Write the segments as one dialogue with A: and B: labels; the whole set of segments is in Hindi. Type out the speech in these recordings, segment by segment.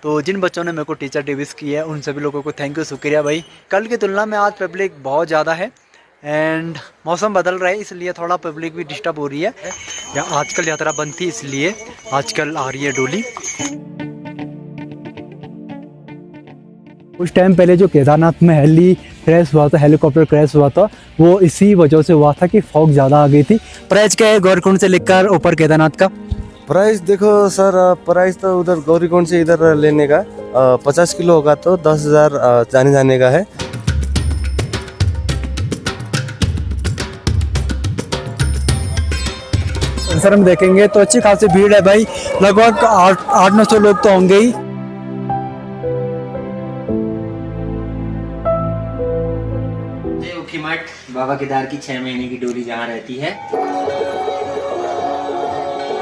A: तो जिन बच्चों ने मेरे को टीचर डे विश की है उन सभी लोगों को थैंक यू, शुक्रिया भाई। कल की तुलना में आज पब्लिक बहुत ज़्यादा है एंड मौसम बदल रहा है इसलिए थोड़ा पब्लिक भी डिस्टर्ब हो रही है। या आजकल यात्रा बंद थी इसलिए आजकल आ रही है डोली।
B: कुछ टाइम पहले जो केदारनाथ में हेली क्रैश हुआ था, हेलीकॉप्टर क्रैश हुआ था, वो इसी वजह से हुआ था कि फॉग ज़्यादा आ गई थी। प्राइस क्या है गौरीकुंड से लेकर ऊपर केदारनाथ का?
C: प्राइस देखो सर, प्राइस तो उधर गौरीकुंड से इधर लेने का 50 किलो होगा तो 10,000 जाने का है।
B: सर हम देखेंगे तो अच्छी खासी भीड़ है भाई, लगभग 800-900 लोग तो होंगे ही।
D: बाबा केदार की 6 महीने की डोली जहाँ रहती है,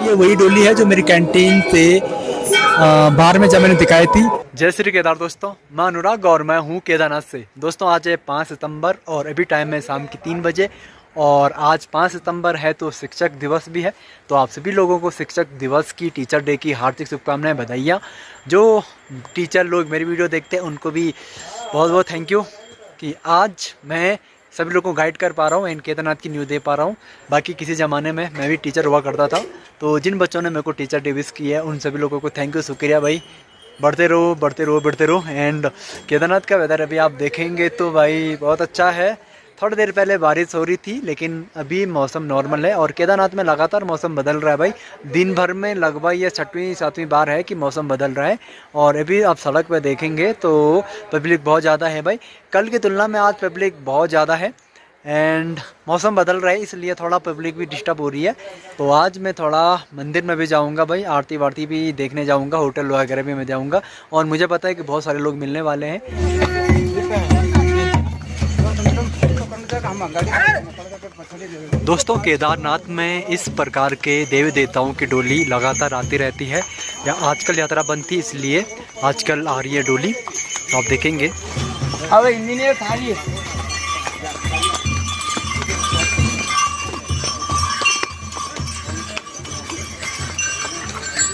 B: ये वही डोली है जो मेरी कैंटीन से बाहर में जब मैंने दिखाई थी।
A: जय श्री केदार दोस्तों, मैं अनुराग और मैं हूँ केदारनाथ से। दोस्तों आज है 5 सितंबर और अभी टाइम है शाम की 3 बजे और आज 5 सितंबर है तो शिक्षक दिवस भी है। तो आप सभी लोगों को शिक्षक दिवस की, टीचर डे की हार्दिक शुभकामनाएं, बधाइयाँ। जो टीचर लोग मेरी वीडियो देखते हैं उनको भी बहुत बहुत थैंक यू कि आज मैं सभी लोगों को गाइड कर पा रहा हूँ एंड केदारनाथ की न्यूज़ दे पा रहा हूँ। बाकी किसी ज़माने में मैं भी टीचर हुआ करता था। तो जिन बच्चों ने मेरे को टीचर डे विश की है उन सभी लोगों को थैंक यू, शुक्रिया भाई। बढ़ते रहो बढ़ते रहो बढ़ते रहो। एंड केदारनाथ का वेदर अभी आप देखेंगे तो भाई बहुत अच्छा है। थोड़ी देर पहले बारिश हो रही थी लेकिन अभी मौसम नॉर्मल है और केदारनाथ में लगातार मौसम बदल रहा है भाई। दिन भर में लगभग ये 6वीं-7वीं बार है कि मौसम बदल रहा है और अभी आप सड़क पे देखेंगे तो पब्लिक बहुत ज़्यादा है भाई। कल की तुलना में आज पब्लिक बहुत ज़्यादा है एंड मौसम बदल रहा है इसलिए थोड़ा पब्लिक भी डिस्टर्ब हो रही है। तो आज मैं थोड़ा मंदिर में भी जाऊंगा भाई, आरती वारती भी देखने जाऊंगा, होटल वगैरह भी मैं जाऊंगा और मुझे पता है कि बहुत सारे लोग मिलने वाले हैं। दोस्तों केदारनाथ में इस प्रकार के देवी देवताओं की डोली लगातार आती रहती है। या आजकल यात्रा बंद थी इसलिए आजकल आ रही है डोली, तो आप देखेंगे।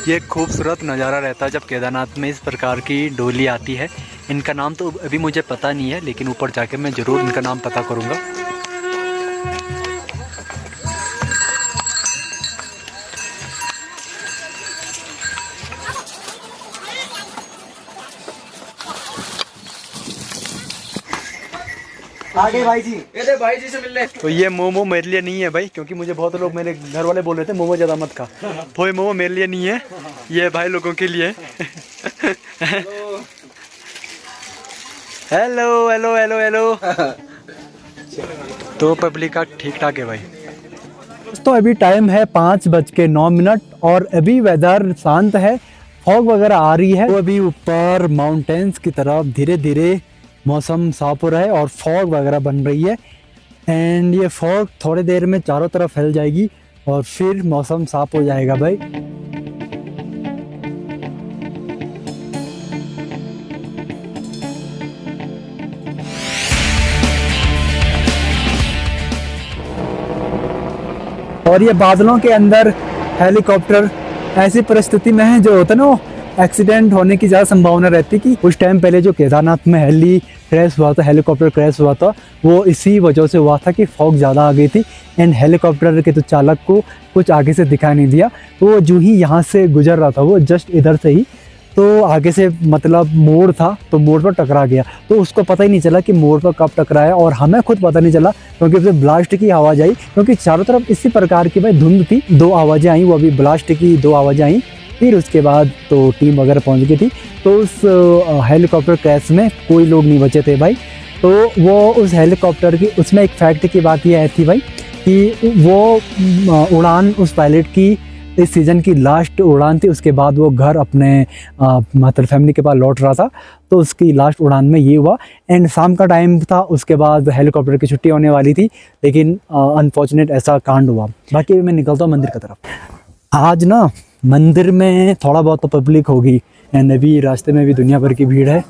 A: ये खूबसूरत नज़ारा रहता है जब केदारनाथ में इस प्रकार की डोली आती है। इनका नाम तो अभी मुझे पता नहीं है लेकिन ऊपर जाके मैं ज़रूर इनका नाम पता करूँगा।
D: आगे भाई जी, ये भाई जी से मिल ले।
A: तो ये मोमो मेरे लिए नहीं है भाई, क्योंकि मुझे बहुत लोग, मेरे घर वाले बोल रहे थे मोमो ज़्यादा मत खा। वो मोमो मेरे लिए नहीं है, ये भाई लोगों के लिए। Hello hello hello hello. तो पब्लिक का ठीक ठाक है भाई।
B: तो अभी टाइम है 5:09 और अभी वेदर शांत है, फॉग वगैरह आ रही है। तो अभी ऊपर माउंटेन्स की तरफ धीरे धीरे मौसम साफ हो रहा है और फॉग वगैरह बन रही है एंड ये फॉग थोड़ी देर में चारों तरफ फैल जाएगी और फिर मौसम साफ हो जाएगा भाई। और ये बादलों के अंदर हेलीकॉप्टर ऐसी परिस्थिति में है जो होता है ना, वो एक्सीडेंट होने की ज़्यादा संभावना रहती है। कि कुछ टाइम पहले जो केदारनाथ में हेली क्रैश हुआ था, हेलीकॉप्टर क्रैश हुआ था, वो इसी वजह से हुआ था कि फॉग ज़्यादा आ गई थी एंड हेलीकॉप्टर के तो चालक को कुछ आगे से दिखाई नहीं दिया। तो वो जो ही यहाँ से गुजर रहा था, वो जस्ट इधर से ही, तो आगे से मतलब मोड़ था तो मोड़ पर टकरा गया। तो उसको पता ही नहीं चला कि मोड़ पर कब टकराया और हमें खुद पता नहीं चला क्योंकि उसे ब्लास्ट की आवाज़ आई, क्योंकि चारों तरफ इसी प्रकार की भाई धुंध थी। 2 आवाज़ें आई, वो अभी ब्लास्ट की 2 आवाज़ें आई, फिर उसके बाद तो टीम वगैरह पहुंच गई थी। तो उस हेलीकॉप्टर क्रैश में कोई लोग नहीं बचे थे भाई। तो वो उस हेलीकॉप्टर की, उसमें एक फैक्ट की बात ये थी भाई कि वो उड़ान उस पायलट की इस सीज़न की लास्ट उड़ान थी। उसके बाद वो घर अपने मतलब फैमिली के पास लौट रहा था, तो उसकी लास्ट उड़ान में ये हुआ एंड शाम का टाइम था। उसके बाद हेलीकॉप्टर की छुट्टी होने वाली थी लेकिन अनफॉर्चुनेट ऐसा कांड हुआ। बाकी मैं निकलता हूँ मंदिर की तरफ। आज ना मंदिर में थोड़ा बहुत तो पब्लिक होगी एंड अभी रास्ते में भी दुनिया भर की भीड़ है,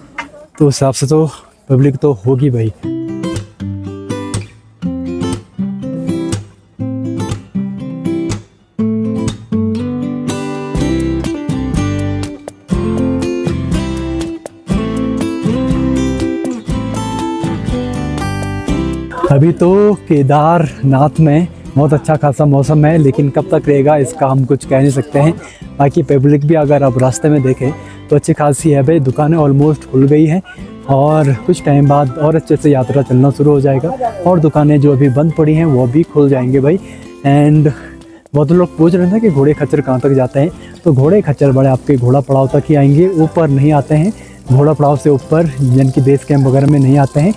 B: तो उस हिसाब से तो पब्लिक तो होगी भाई। अभी तो केदारनाथ में बहुत अच्छा खासा मौसम है, लेकिन कब तक रहेगा इसका हम कुछ कह नहीं सकते हैं। बाकी पब्लिक भी अगर आप रास्ते में देखें तो अच्छी खासी है भाई, दुकानें ऑलमोस्ट खुल गई हैं और कुछ टाइम बाद और अच्छे से यात्रा चलना शुरू हो जाएगा और दुकानें जो अभी बंद पड़ी हैं वो भी खुल जाएंगे भाई। एंड बहुत लोग पूछ रहे थे कि घोड़े खच्चर कहाँ तक जाते हैं, तो घोड़े खच्चर बड़े आपके घोड़ा पड़ाव तक ही आएंगे, ऊपर नहीं आते हैं। घोड़ा पड़ाव से ऊपर जिनकी बेस कैंप वगैरह में नहीं आते हैं।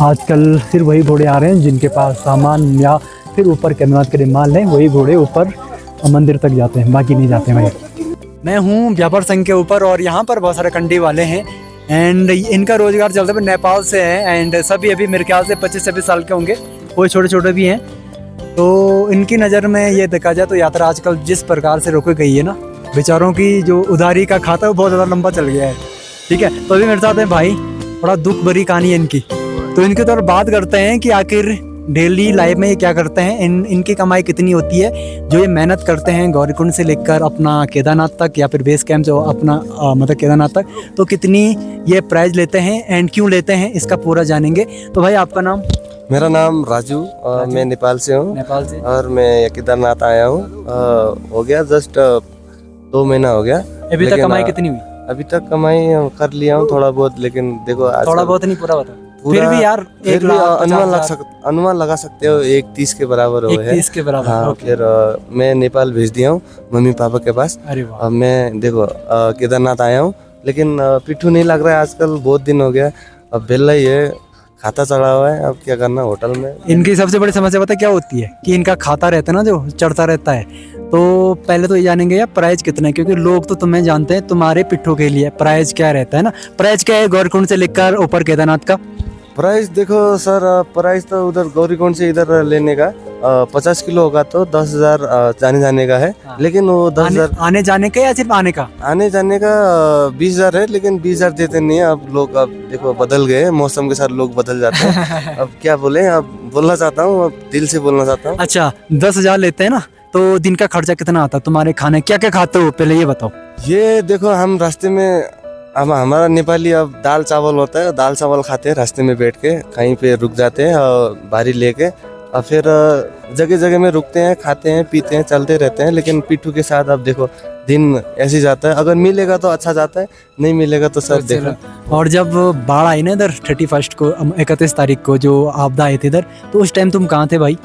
B: आजकल सिर्फ वही घोड़े आ रहे हैं जिनके पास सामान या फिर ऊपर केदारनाथ के लिए माल लें, वही घोड़े ऊपर मंदिर तक जाते हैं, बाकी नहीं जाते हैं भाई। मैं हूँ व्यापार संघ के ऊपर और यहाँ पर बहुत सारे कंडी वाले हैं एंड इनका रोजगार चलता है नेपाल से है एंड सभी अभी मेरे ख्याल से 25-26 साल के होंगे, कोई छोटे छोटे भी हैं। तो इनकी नज़र में ये देखा जाए तो यात्रा आजकल जिस प्रकार से रोकी गई है ना, बेचारों की जो उधारी का खाता है वो बहुत ज़्यादा लंबा चल गया है। ठीक है, तो अभी मेरे साथ है भाई, बड़ा दुख भरी कहानी है इनकी। तो इनकी तरफ बात करते हैं कि आखिर डेली लाइफ में ये क्या करते हैं, इनकी कमाई कितनी होती है जो ये मेहनत करते हैं गौरीकुंड से लेकर अपना केदारनाथ तक या फिर बेस कैंप जो अपना मतलब केदारनाथ तक, तो कितनी ये प्राइज लेते हैं एंड क्यों लेते हैं इसका पूरा जानेंगे। तो भाई आपका नाम?
C: मेरा नाम राजू, मैं नेपाल से हूँ।
B: नेपाल से?
C: और मैं केदारनाथ आया हूँ, हो गया जस्ट 2 महीना हो गया।
B: अभी तक कमाई कितनी हुई?
C: अभी तक कमाई कर लिया हूँ थोड़ा बहुत, लेकिन देखो
B: थोड़ा बहुत नहीं, पूरा बता। फिर भी यार
C: अनुमान लगा सकते हो 1.30 के बराबर हो गया।
B: 1.30 के बराबर।
C: हाँ, फिर मैं नेपाल भेज दिया हूँ मम्मी पापा के पास।
B: अरे वाह।
C: अब मैं देखो केदारनाथ आया हूँ, लेकिन पिट्ठू नहीं लग रहा है आजकल, बहुत दिन हो गया। अब बेला ही है, खाता चढ़ा हुआ है, अब क्या करना होटल में।
B: इनकी सबसे बड़ी समस्या पता क्या होती है कि इनका खाता रहता है ना जो चढ़ता रहता है। तो पहले तो ये जानेंगे यार प्राइस कितना है, क्योंकि लोग तो तुम्हें जानते हैं तुम्हारे पिट्ठू के लिए प्राइस क्या रहता है ना। प्राइस क्या है गौरीकुंड से लेकर ऊपर केदारनाथ का?
C: प्राइस देखो सर, प्राइस तो उधर गौरीकुंड से इधर लेने का 50 किलो होगा तो 10,000 जाने का है।
B: हाँ।
C: लेकिन वो 10,000
B: आने जाने का या सिर्फ आने का?
C: आने जाने का 20,000 है, लेकिन 20,000 देते नहीं है। अब लोग अब देखो बदल गए, मौसम के साथ लोग बदल जाते हैं। अब क्या बोले, अब बोलना चाहता हूँ, अब दिल से बोलना चाहता हूँ।
B: अच्छा, 10,000 लेते हैं ना, तो दिन का खर्चा कितना आता है तुम्हारे खाने? क्या क्या खाते हो पहले ये बताओ।
C: ये देखो हम रास्ते में, हमारा नेपाली अब दाल चावल होता है, दाल चावल खाते हैं रास्ते में बैठ के, कहीं पे रुक जाते हैं और बारी लेके, और फिर जगह जगह में रुकते हैं, खाते हैं, पीते हैं, चलते रहते हैं। लेकिन पिट्ठू के साथ अब देखो दिन ऐसे जाता है, अगर मिलेगा तो अच्छा जाता है, नहीं मिलेगा तो सर देखो।
B: और जब बाढ़ आई ना इधर 31 को 31 तारीख को जो आपदा आई थी इधर, तो उस टाइम तुम कहाँ थे भाई?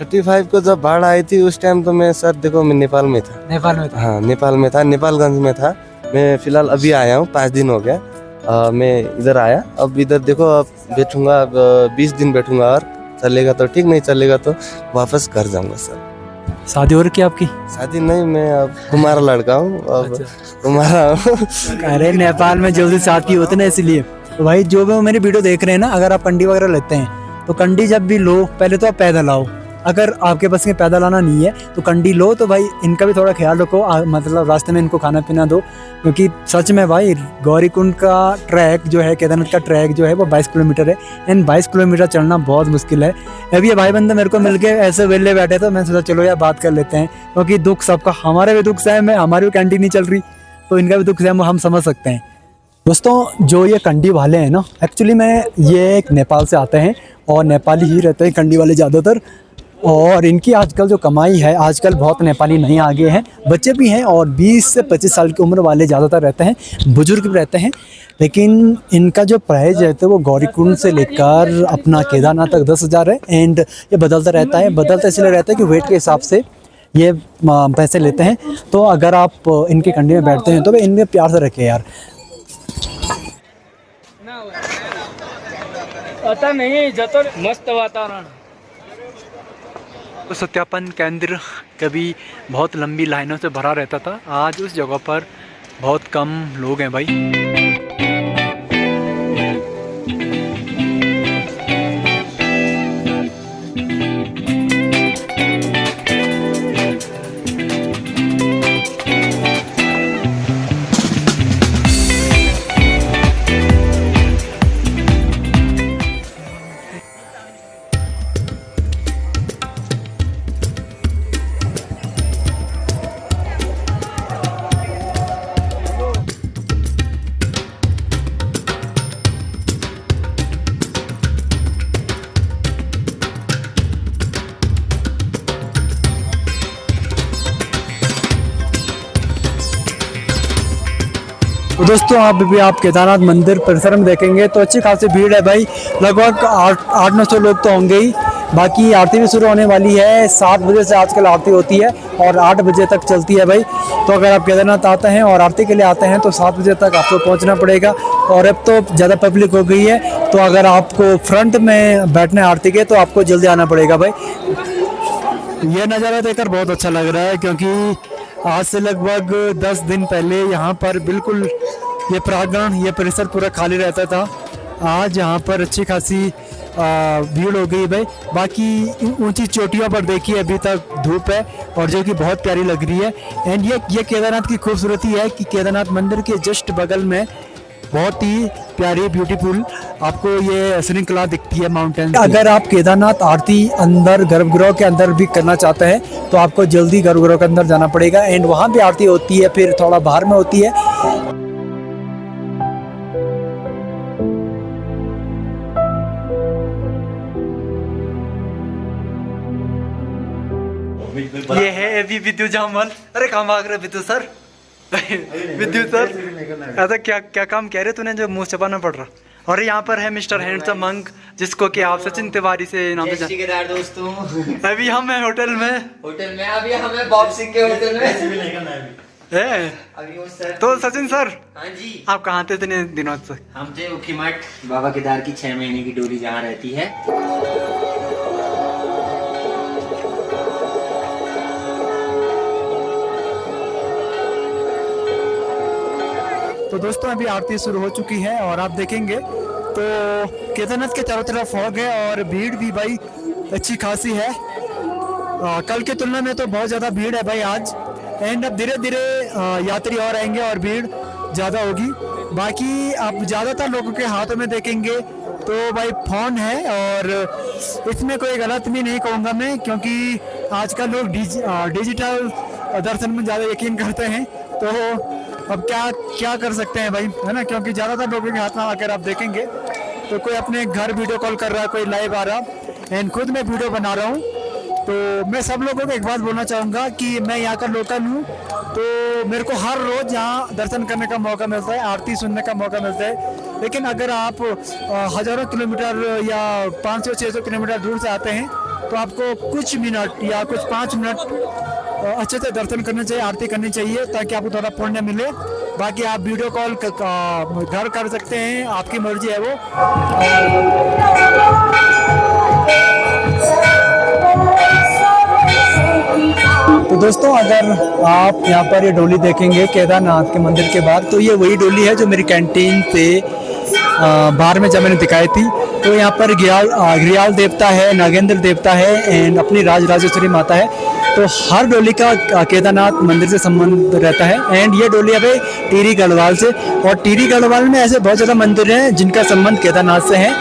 C: 35 को जब बाढ़ आई थी उस टाइम तो मैं सर देखो मैं नेपाल में था।
B: नेपाल में था?
C: हाँ, नेपाल में था, नेपालगंज में था मैं। फिलहाल अभी आया हूँ, 5 दिन हो गया मैं इधर आया। अब इधर देखो अब बैठूंगा, अब 20 दिन बैठूंगा, और चलेगा तो ठीक, नहीं चलेगा तो वापस घर जाऊंगा सर।
B: शादी हो रही है आपकी?
C: शादी नहीं, मैं अब कुमारा लड़का हूँ, अब
B: अच्छा।
C: कुमारा हूँ।
B: अरे नेपाल में जल्दी शादी होती ना, इसलिए। तो भाई जो भी मेरी वीडियो देख रहे हैं ना, अगर आप कंडी वगैरह लेते हैं तो कंडी जब भी लो पहले तो आप पैदल आओ। अगर आपके पास में पैदल आना नहीं है तो कंडी लो। तो भाई इनका भी थोड़ा ख्याल रखो, मतलब रास्ते में इनको खाना पीना दो, क्योंकि सच में भाई गौरीकुंड का ट्रैक जो है, केदारनाथ का ट्रैक जो है वो 22 किलोमीटर है एंड 22 किलोमीटर चढ़ना बहुत मुश्किल है। अभी ये भाई बंदे मेरे को मिलके ऐसे वेले बैठे तो मैं सोचा चलो यार बात कर लेते हैं, क्योंकि दुख सबका, हमारे भी दुख सहम है, हमारी भी कैंटीन नहीं चल रही तो इनका भी दुख सहम हम समझ सकते हैं। दोस्तों जो ये कंडी वाले हैं ना, एक्चुअली में ये एक नेपाल से आते हैं और नेपाली ही रहते हैं कंडी वाले ज़्यादातर। और इनकी आजकल जो कमाई है, आजकल बहुत नेपाली नहीं आगे हैं, बच्चे भी हैं और 20 से 25 साल की उम्र वाले ज़्यादातर रहते हैं, बुजुर्ग भी रहते हैं। लेकिन इनका जो प्राइस रहता है वो गौरीकुंड से लेकर अपना केदारनाथ तक 10,000 है एंड ये बदलता रहता है। बदलता इसलिए रहता है कि वेट के हिसाब से ये पैसे लेते हैं। तो अगर आप इनके कंडी में बैठते हैं तो इनमें प्यार से रखें यार।
E: पता नहीं, जतो मस्त वातावरण।
A: तो सत्यापन केंद्र कभी बहुत लंबी लाइनों से भरा रहता था, आज उस जगह पर बहुत कम लोग हैं भाई।
B: तो दोस्तों आप भी आप केदारनाथ मंदिर परिसर में देखेंगे तो अच्छी खासी भीड़ है भाई, लगभग 800-900 लोग तो होंगे ही। बाकी आरती भी शुरू होने वाली है, 7 बजे से आजकल आरती होती है और 8 बजे तक चलती है भाई। तो अगर आप केदारनाथ आते हैं और आरती के लिए आते हैं तो 7 बजे तक आपको पहुंचना पड़ेगा। और अब तो ज़्यादा पब्लिक हो गई है, तो अगर आपको फ्रंट में बैठना है आरती के तो आपको जल्दी आना पड़ेगा भाई। ये नज़ारा देखकर बहुत अच्छा लग रहा है, क्योंकि आज से लगभग 10 दिन पहले यहाँ पर बिल्कुल ये प्रांगण, ये परिसर पूरा खाली रहता था। आज यहाँ पर अच्छी खासी भीड़ हो गई भाई। बाकी ऊंची चोटियों पर देखिए अभी तक धूप है और जो कि बहुत प्यारी लग रही है। एंड ये केदारनाथ की खूबसूरती है कि केदारनाथ मंदिर के जस्ट बगल में बहुत ही प्यारी ब्यूटीफुल आपको ये श्रृंखला दिखती है माउंटेन। अगर आप केदारनाथ आरती अंदर गर्भगृह के अंदर भी करना चाहते हैं तो आपको जल्दी गर्भगृह के अंदर जाना पड़ेगा। एंड वहाँ भी आरती होती है, फिर थोड़ा बाहर में होती है।
A: ये है अभी विद्युत जामवाल। अरे कहाँ भाग रहे विद्युत सर? विद्युत सर ऐसा क्या क्या काम कह रहे तूने जो मुंह छुपाना पड़ रहा? और यहाँ पर है मिस्टर हैंडसम मंक, जिसको कि आप सचिन तिवारी से नाम से
D: केदार दोस्तों,
A: अभी हम हैं होटल में
D: अभी हमें बॉब सिंह के होटल में
A: है।
D: अभी वो सर।
A: तो सचिन सर,
D: हाँ जी,
A: आप कहाँ थे इतने दिनों से?
D: हम थे उखीमठ, बाबा केदार की 6 महीने की डोली जहाँ रहती है।
B: तो दोस्तों अभी आरती शुरू हो चुकी है और आप देखेंगे तो केदारनाथ के चारों तरफ फॉग है और भीड़ भी भाई अच्छी खासी है। कल की तुलना में तो बहुत ज़्यादा भीड़ है भाई आज। एंड अब धीरे धीरे यात्री और आएंगे और भीड़ ज़्यादा होगी। बाकी आप ज़्यादातर लोगों के हाथों में देखेंगे तो भाई फ़ोन है, और इसमें कोई गलत भी नहीं कहूँगा मैं, क्योंकि आजकल लोग डिजिटल दर्शन में ज़्यादा यकीन करते हैं। तो अब क्या कर सकते हैं भाई, है ना, क्योंकि ज़्यादातर लोगों के हाथ में अगर आप देखेंगे तो कोई अपने घर वीडियो कॉल कर रहा है, कोई लाइव आ रहा, एंड खुद मैं वीडियो बना रहा हूँ। तो मैं सब लोगों को एक बात बोलना चाहूँगा कि मैं यहाँ का लोकल हूँ, तो मेरे को हर रोज़ यहाँ दर्शन करने का मौका मिलता है, आरती सुनने का मौका मिलता है। लेकिन अगर आप हज़ारों किलोमीटर या 500-600 किलोमीटर दूर से आते हैं तो आपको कुछ मिनट या कुछ 5 मिनट अच्छे से दर्शन करने चाहिए, आरती करनी चाहिए, ताकि आपको थोड़ा पुण्य मिले। बाकी आप वीडियो कॉल घर कर सकते हैं, आपकी मर्जी है वो। तो दोस्तों अगर आप यहाँ पर ये डोली देखेंगे केदारनाथ के मंदिर के बाहर, तो ये वही डोली है जो मेरी कैंटीन से बाहर में जब मैंने दिखाई थी। तो यहाँ पर घड़ियाल देवता है, नागेंद्र देवता है एंड अपनी राजराजेश्वरी माता है। तो हर डोली का केदारनाथ मंदिर से संबंध रहता है। एंड ये डोली है टिहरी गढ़वाल से, और टिहरी गढ़वाल में ऐसे बहुत ज़्यादा मंदिर हैं जिनका संबंध केदारनाथ से है।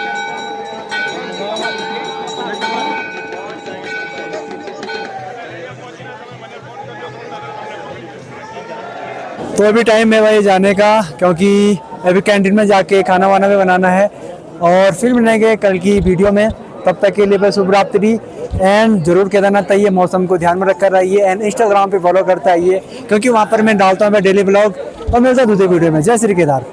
B: तो अभी टाइम है भाई जाने का, क्योंकि अभी कैंटीन में जाके खाना वाना भी बनाना है और फिर मिलेंगे कल की वीडियो में। तब तक के लिए बस शुभ रात्रि। एंड जरूर केदारनाथ आइए, मौसम को ध्यान में रखकर आइए एंड इंस्टाग्राम पे फॉलो करते आइए, क्योंकि वहाँ पर मैं डालता हूँ मैं डेली ब्लॉग। और मिलता है दूसरे वीडियो में। जय श्री केदार।